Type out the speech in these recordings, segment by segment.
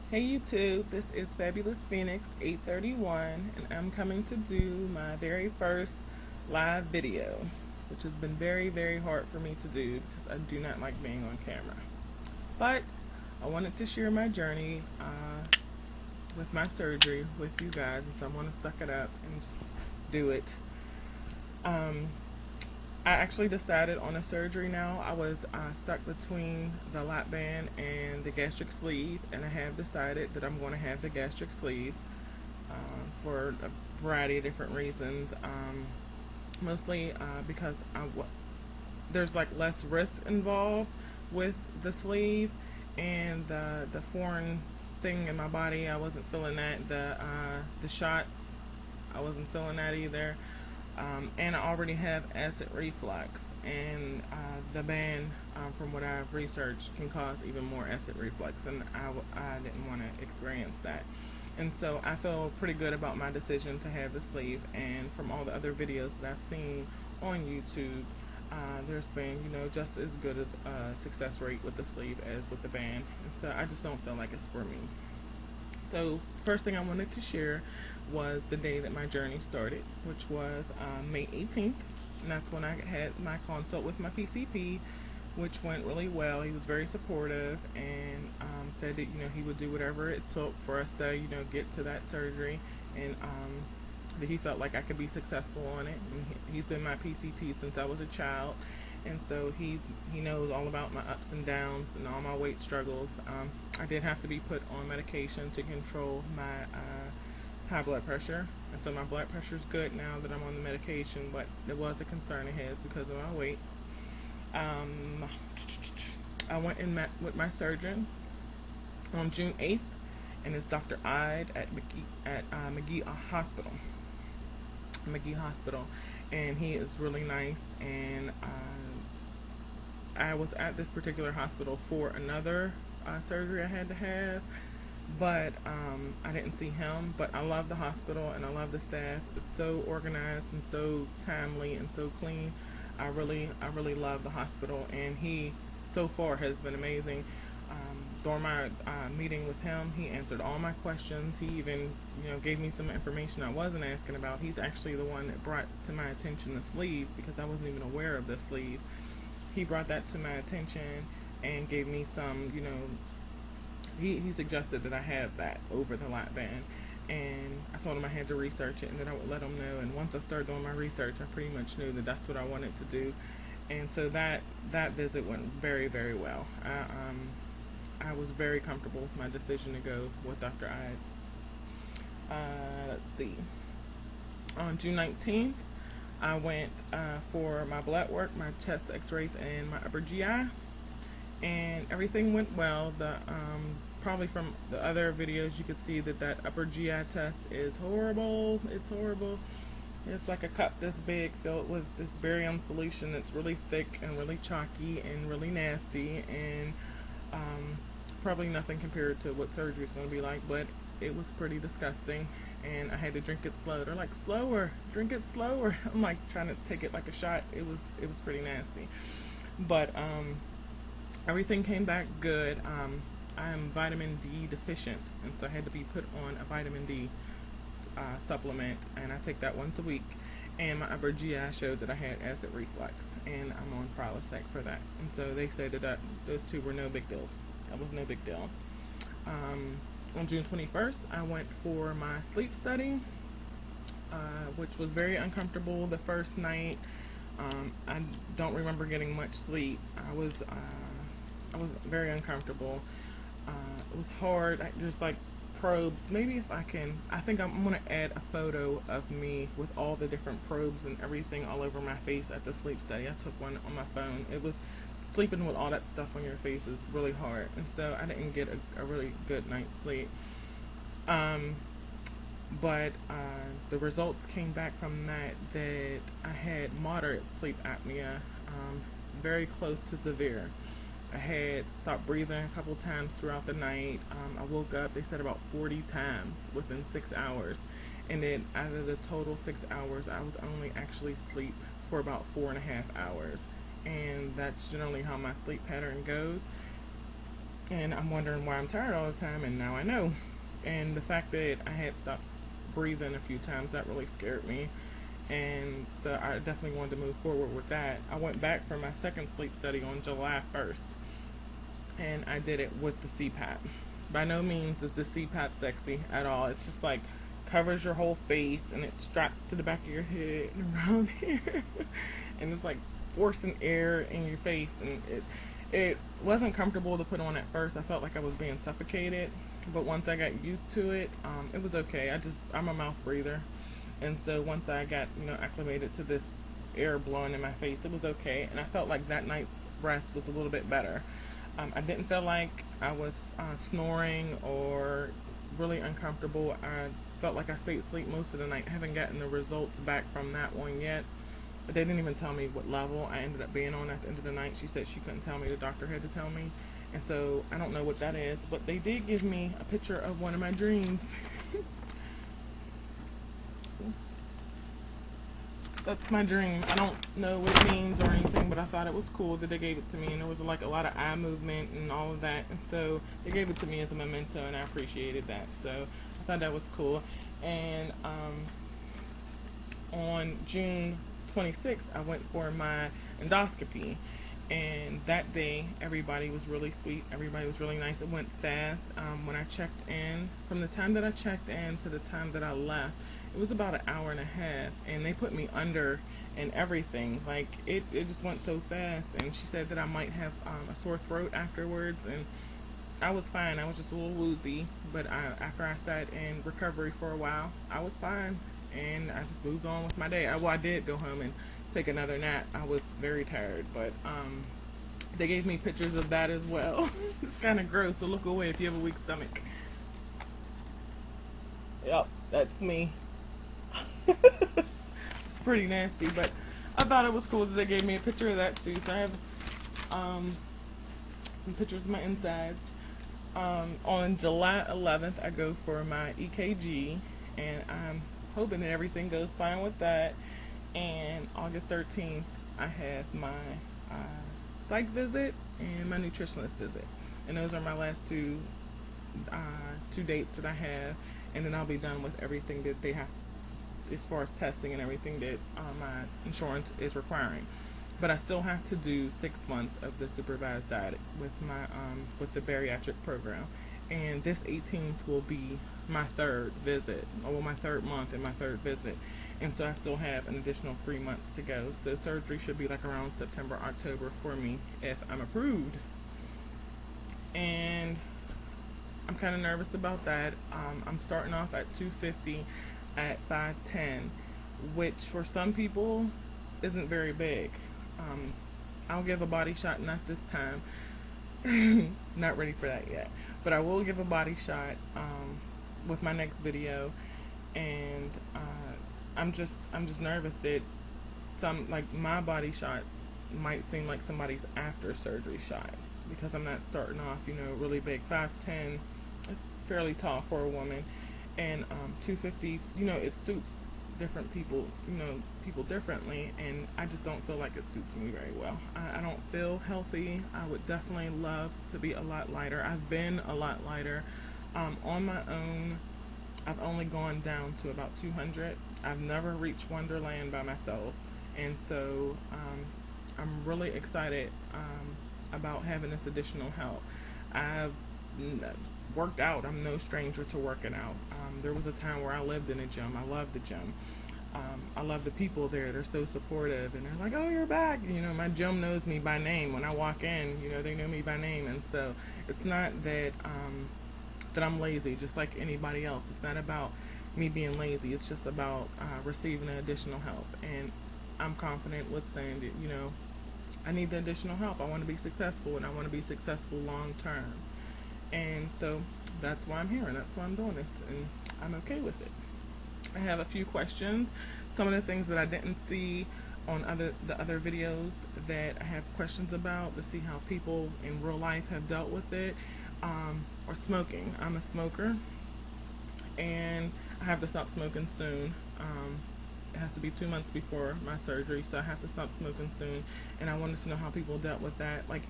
Hey YouTube, this is Fabulous Phoenix 831 and I'm coming to do my very first live video, which has been very hard for me to do because I do not like being on camera. But I wanted to share my journey with my surgery with you guys, and so I'm going to suck it up and just do it. Um, I actually decided on a surgery now. I was stuck between the lap band and the gastric sleeve, and I have decided that I'm going to have the gastric sleeve for a variety of different reasons. Mostly because there's like less risk involved with the sleeve, and the foreign thing in my body. I wasn't feeling that. The shots, I wasn't feeling that either. And I already have acid reflux, and the band, from what I've researched, can cause even more acid reflux, and I didn't want to experience that. And so I feel pretty good about my decision to have the sleeve, and from all the other videos that I've seen on YouTube, there's been, just as good a success rate with the sleeve as with the band, and so I just don't feel like it's for me. So first thing I wanted to share was the day that my journey started, which was May 18th, and that's when I had my consult with my PCP, which went really well. He was very supportive and said that he would do whatever it took for us to get to that surgery, and that he felt like I could be successful on it. And he's been my PCP since I was a child, and so he knows all about my ups and downs and all my weight struggles. I did have to be put on medication to control my high blood pressure, and so my blood pressure is good now that I'm on the medication, but it was a concern of his because of my weight. I went and met with my surgeon on June 8th, and it's Dr. Ide at McGee Hospital. McGee Hospital, and he is really nice. And I was at this particular hospital for another surgery I had to have, but I didn't see him. But I love the hospital and I love the staff. It's so organized and so timely and so clean. I really love the hospital, and he so far has been amazing. During my meeting with him, he answered all my questions. He even, gave me some information I wasn't asking about. He's actually the one that brought to my attention the sleeve, because I wasn't even aware of the sleeve. He brought that to my attention and gave me some, he suggested that I have that over the lap band. And I told him I had to research it and that I would let him know. And once I started doing my research, I pretty much knew that that's what I wanted to do. And so that visit went very well. I was very comfortable with my decision to go with Dr. Ide. Let's see. On June 19th, I went for my blood work, my chest x-rays, and my upper GI. And everything went well. Probably from the other videos you could see that upper GI test is horrible. It's horrible. It's like a cup this big filled with this barium solution that's really thick and really chalky and really nasty, and probably nothing compared to what surgery is going to be like, but it was pretty disgusting, and I had to drink it slow. They're like, slower, drink it slower. I'm like trying to take it like a shot. It was pretty nasty, but everything came back good. I am vitamin D deficient, and so I had to be put on a vitamin D supplement, and I take that once a week. And my upper GI showed that I had acid reflux, and I'm on Prilosec for that. And so they said that those two were no big deal. That was no big deal. On June 21st, I went for my sleep study, which was very uncomfortable the first night. I don't remember getting much sleep. I was very uncomfortable. It was hard. Just like probes. Maybe if I think I'm going to add a photo of me with all the different probes and everything all over my face at the sleep study. I took one on my phone. It was sleeping with all that stuff on your face is really hard, and so I didn't get a really good night's sleep. But the results came back from that I had moderate sleep apnea, very close to severe. I had stopped breathing a couple times throughout the night. I woke up, they said, about 40 times within 6 hours. And then out of the total 6 hours, I was only actually asleep for about 4.5 hours. And that's generally how my sleep pattern goes. And I'm wondering why I'm tired all the time, and now I know. And the fact that I had stopped breathing a few times, that really scared me. And so I definitely wanted to move forward with that. I went back for my second sleep study on July 1st, and I did it with the CPAP. By no means is the CPAP sexy at all. It's just like covers your whole face, and it straps to the back of your head and around here, and it's like forcing air in your face, and it wasn't comfortable to put on at first. I felt like I was being suffocated, but once I got used to it, it was okay. I'm a mouth breather, and so once I got acclimated to this air blowing in my face, it was okay, and I felt like that night's rest was a little bit better. I didn't feel like I was snoring or really uncomfortable. I felt like I stayed asleep most of the night. I haven't gotten the results back from that one yet. But they didn't even tell me what level I ended up being on at the end of the night. She said she couldn't tell me. The doctor had to tell me. And so I don't know what that is. But they did give me a picture of one of my dreams. That's my dream. I don't know what it means or anything, but I thought it was cool that they gave it to me. And there was like a lot of eye movement and all of that. And so they gave it to me as a memento, and I appreciated that. So I thought that was cool. And on June 26th, I went for my endoscopy, and that day everybody was really sweet, everybody was really nice. It went fast. When I checked in, from the time that I checked in to the time that I left, it was about an hour and a half, and they put me under and everything. Like it just went so fast. And she said that I might have a sore throat afterwards, and I was fine. I was just a little woozy, but after I sat in recovery for a while, I was fine. And I just moved on with my day. I did go home and take another nap. I was very tired, but they gave me pictures of that as well. It's kind of gross, so look away if you have a weak stomach. Yep, that's me. It's pretty nasty, but I thought it was cool that they gave me a picture of that too. So I have some pictures of my insides. On July 11th, I go for my EKG, and I'm hoping that everything goes fine with that. And August 13th, I have my psych visit and my nutritionist visit, and those are my last two dates that I have. And then I'll be done with everything that they have as far as testing and everything that my insurance is requiring. But I still have to do 6 months of the supervised diet with my with the bariatric program. And this 18th will be my third visit, or my third month and my third visit. And so I still have an additional 3 months to go. So surgery should be like around September, October for me if I'm approved. And I'm kind of nervous about that. I'm starting off at 250 at 5'10", which for some people isn't very big. I'll give a body shot, not this time. Not ready for that yet. But I will give a body shot with my next video. And I'm just nervous that my body shot might seem like somebody's after surgery shot, because I'm not starting off, really big. 5'10" is fairly tall for a woman, and 250, it suits different people, people differently, and I just don't feel like it suits me very well. I don't feel healthy. I would definitely love to be a lot lighter. I've been a lot lighter. On my own, I've only gone down to about 200. I've never reached Wonderland by myself, and so I'm really excited about having this additional help. I've worked out. I'm no stranger to working out. There was a time where I lived in a gym. I love the gym. I love the people there. They're so supportive, and they're like, "Oh, you're back." My gym knows me by name. When I walk in, they know me by name, and so it's not that that I'm lazy, just like anybody else. It's not about me being lazy. It's just about receiving additional help, and I'm confident with saying that I need the additional help. I want to be successful, and I want to be successful long term. And so that's why I'm here, and that's why I'm doing this, and I'm okay with it. I have a few questions. Some of the things that I didn't see on the other videos that I have questions about, to see how people in real life have dealt with it, or smoking. I'm a smoker, and I have to stop smoking soon. It has to be 2 months before my surgery, so I have to stop smoking soon. And I wanted to know how people dealt with that. Like,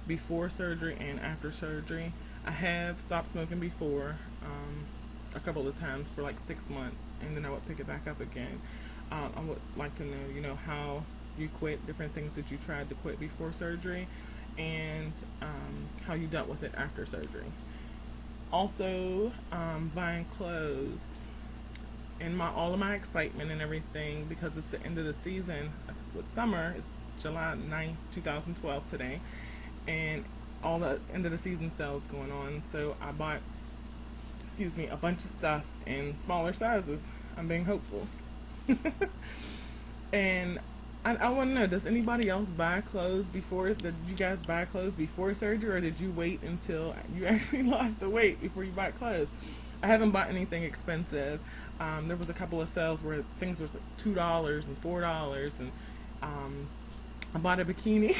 before surgery and after surgery. I have stopped smoking before, a couple of times for like 6 months, and then I would pick it back up again. I would like to know, how you quit, different things that you tried to quit before surgery, and how you dealt with it after surgery. Also, buying clothes. And all of my excitement and everything, because it's the end of the season with summer. It's July 9th, 2012 today, and all the end of the season sales going on. So I bought, a bunch of stuff in smaller sizes. I'm being hopeful. And I want to know, does anybody else buy clothes before? Did you guys buy clothes before surgery, or did you wait until you actually lost the weight before you bought clothes? I haven't bought anything expensive. There was a couple of sales where things was $2 and $4, and I bought a bikini.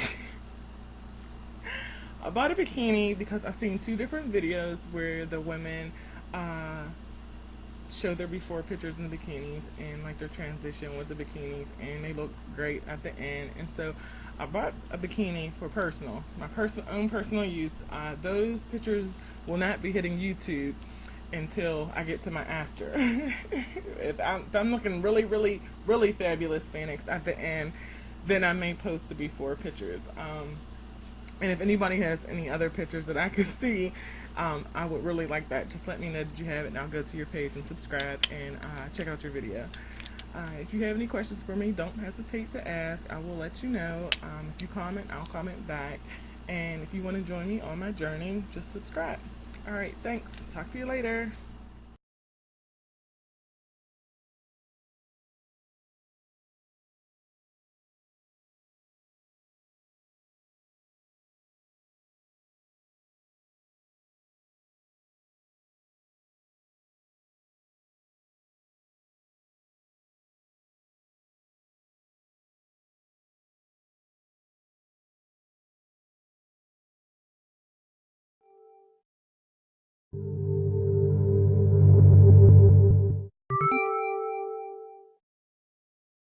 I bought a bikini because I've seen 2 different videos where the women show their before pictures in the bikinis and like their transition with the bikinis, and they look great at the end. And so I bought a bikini for my own personal use. Those pictures will not be hitting YouTube until I get to my after. if I'm looking really, really, really fabulous Phoenix at the end, then I may post the before pictures. And if anybody has any other pictures that I could see, I would really like that. Just let me know that you have it, and I'll go to your page and subscribe and check out your video. If you have any questions for me, don't hesitate to ask. I will let you know. If you comment, I'll comment back. And if you want to join me on my journey, just subscribe. Alright, thanks. Talk to you later.